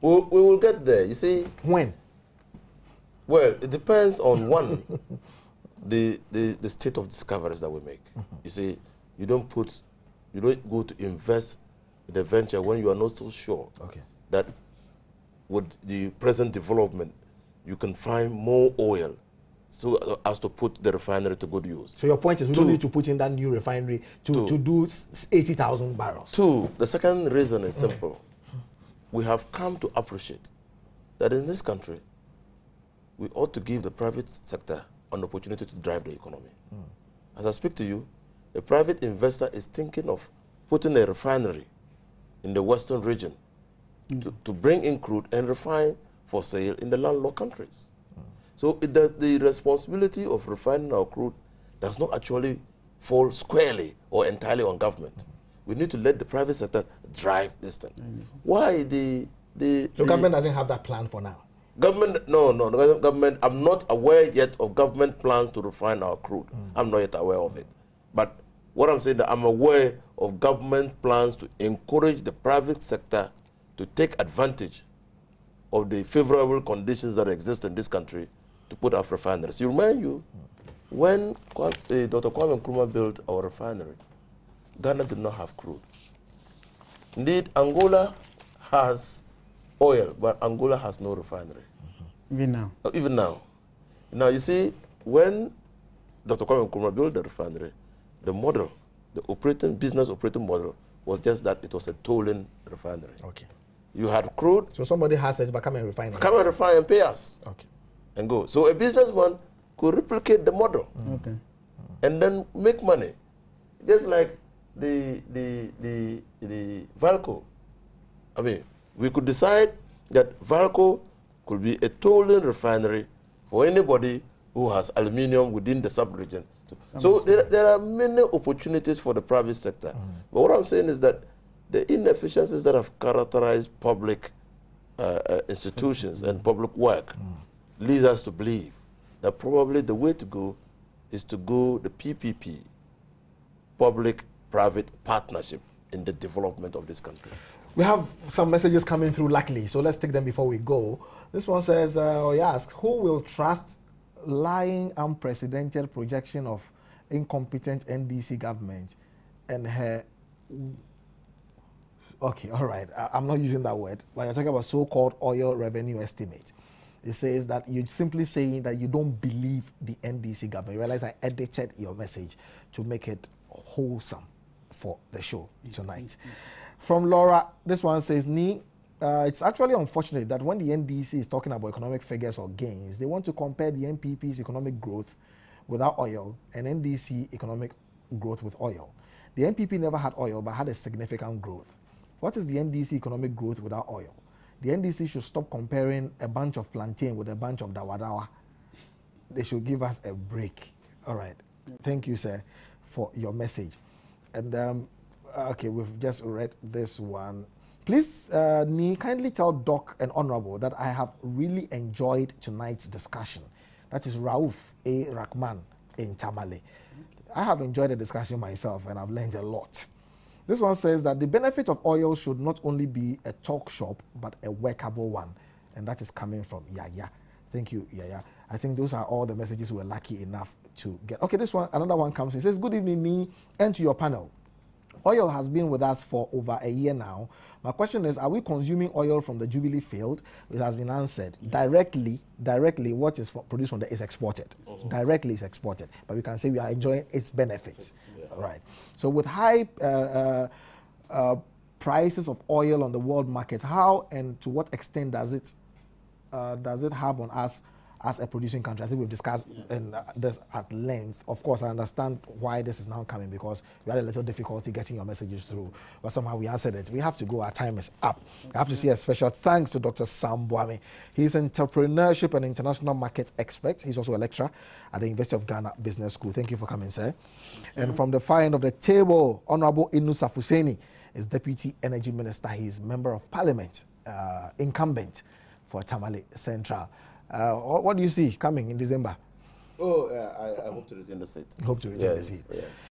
We will get there. You see, when? Well, it depends on one, the state of discoveries that we make. You see, you don't go to invest in a venture when you are not so sure that with the present development you can find more oil so as to put the refinery to good use. So your point is we don't need to put in that new refinery to do 80,000 barrels. The second reason is simple. We have come to appreciate that in this country we ought to give the private sector an opportunity to drive the economy. As I speak to you, a private investor is thinking of putting a refinery in the western region to bring in crude and refine for sale in the landlocked countries. So the responsibility of refining our crude does not actually fall squarely or entirely on government. We need to let the private sector drive this thing. Why the government doesn't have that plan for now? Government, no, the government, I'm not aware yet of government plans to refine our crude. I'm not yet aware of it. But what I'm saying, that I'm aware of government plans to encourage the private sector to take advantage of the favorable conditions that exist in this country to put up refineries. You remind you, when Dr. Kwame Nkrumah built our refinery, Ghana did not have crude. Indeed, Angola has oil, but Angola has no refinery. Even now? Even now. Now, you see, when Dr. Kwame Nkrumah built the refinery, the model, the business operating model, was just that it was a tolling refinery. Okay. You had crude. So somebody has it, but come and refine it. Come and refine and pay us. Okay. And go. So a businessman could replicate the model. Okay. And then make money. Just like the Valco. I mean, we could decide that Valco could be a tolling refinery for anybody who has aluminium within the sub-region. So there are many opportunities for the private sector. But what I'm saying is that the inefficiencies that have characterized public institutions and public work leads us to believe that probably the way to go is to go the PPP, public-private partnership, in the development of this country. We have some messages coming through, luckily, so let's take them before we go. This one says, he asked, who will trust lying unprecedented projection of incompetent NDC government and her... Okay, all right, I'm not using that word, but you're talking about so-called oil revenue estimate. It says that you're simply saying that you don't believe the NDC government. You realize I edited your message to make it wholesome for the show tonight. From Laura, this one says, it's actually unfortunate that when the NDC is talking about economic figures or gains, they want to compare the NPP's economic growth without oil and NDC economic growth with oil. The NPP never had oil but had a significant growth. What is the NDC economic growth without oil? The NDC should stop comparing a bunch of plantain with a bunch of dawadawa. They should give us a break. All right. Thank you, sir, for your message. And okay, we've just read this one. Please, kindly tell Doc and Honorable that I have really enjoyed tonight's discussion. That is Rauf A. Rahman in Tamale. I have enjoyed the discussion myself and I've learned a lot. This one says that the benefit of oil should not only be a talk shop, but a workable one. And that is coming from Yaya. Thank you, Yaya. I think those are all the messages we're lucky enough to get. Okay, this one, another one comes. It says, good evening, Nee, and to your panel. Oil has been with us for over a year now. My question is, are we consuming oil from the Jubilee field? It has been answered. Directly, what is produced from there is exported. Directly is exported. But we can say we are enjoying its benefits. Right. So with high prices of oil on the world market, how and to what extent does it have on us as a producing country. I think we've discussed this at length. Of course, I understand why this is now coming, because we had a little difficulty getting your messages through, but somehow we answered it. We have to go. Our time is up. I have to say a special thanks to Dr. Sam Boame. He's an entrepreneurship and international market expert. He's also a lecturer at the University of Ghana Business School. Thank you for coming, sir. And from the far end of the table, Honorable Inu Safuseni is Deputy Energy Minister. He's Member of Parliament, incumbent for Tamale Central. What do you see coming in December? Oh, I hope to retain the seat. Hope to retain the seat. Yes.